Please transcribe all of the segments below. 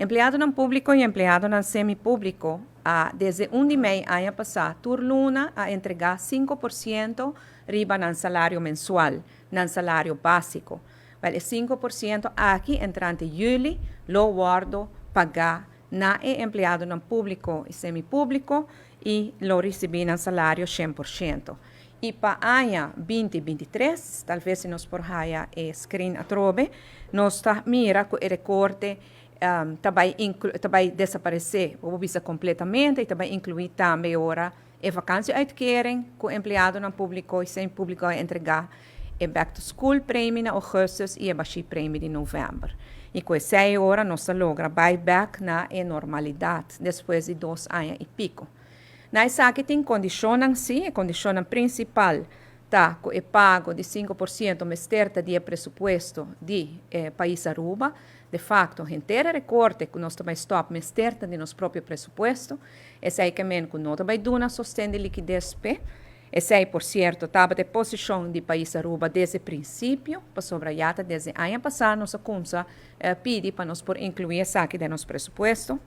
Empleado no público e empleado no semipúblico, desde 1 de maio ano passado, turluna a entregar 5% riba no salário mensual, no salário básico. Vale 5% aqui entrante julho, lo guardo pagar na empleado no público e semipúblico e lo recebi no salário 100%. E para ano 2023, talvez se nós por haya screen atrobe, nós está mira com o recorte vai desaparecer, ou bisa completamente, e vai incluir também ora a vacância uitkering com o empleado no público e sem público a entregar e back to school prêmio na augustus e a baixi prêmio de novembro. E com essa hora nós logra buyback na normalidade depois de 2 anos e pico. Na essa que tem condicionam sim, a condição principal tá com o pago de 5% mesterta de presupuesto de país Aruba. De facto, a inteira recorte que nós também stop mesterta de nosso próprio presupuesto, esse aí que men que nós também duna sostém de liquidez P. Esse aí, por certo, estava de posição de país Aruba desde o princípio, para sobrayata desde ano passado, nossa consa pede para nós por incluir essa aqui de nosso presupuesto.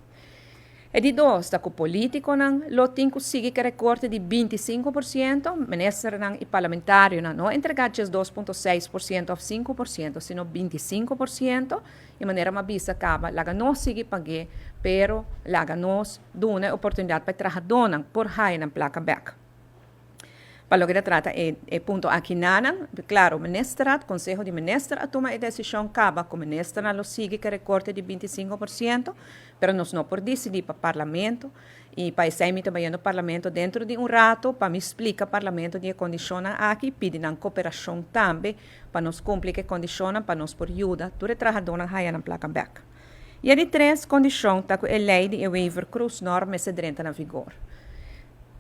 E de dois, da político lo tem conseguido que recorte de 25%, ministro e parlamentário não entregar 2,6% ou 5%, sino 25%, de maneira mais bisa acaba, laga não sigue pagar, pero laga nós dá uma oportunidade para trabalhar por high na placa back. Para o que trata é ponto aqui nana, claro, o ministrat, Conselho de Ministros, a toma a decisão acaba com o ministro não sigue que recorte de 25%, pero nós não por decidir para o parlamento e para esse aí também no parlamento dentro de rato para me explicar o parlamento de condiciona aqui pede na cooperação também para nos cumprir que condiciona para nos por ajuda do trabalhador na raia na placa back. E a de 3 condição está com a lei de waiver cruz norma se entra na vigor.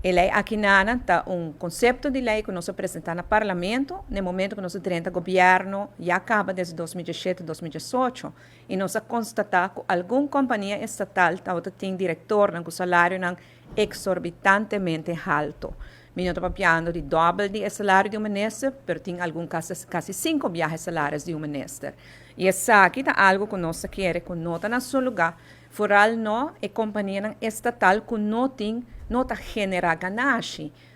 A lei aqui nana está conceito de lei que nós apresentamos no parlamento, no momento que nós temos governo, já acaba desde 2017 2018, e nós constatamos que alguma companhia estatal tem diretor com salário exorbitantemente alto. Nós estamos falando de dobro de salário de ministro, mas tem alguns casos quase 5 viagens salários de ministro. E isso aqui é algo que nós queremos que nota no seu lugar, foral não é companhia estatal que não tem nota genera ganagem,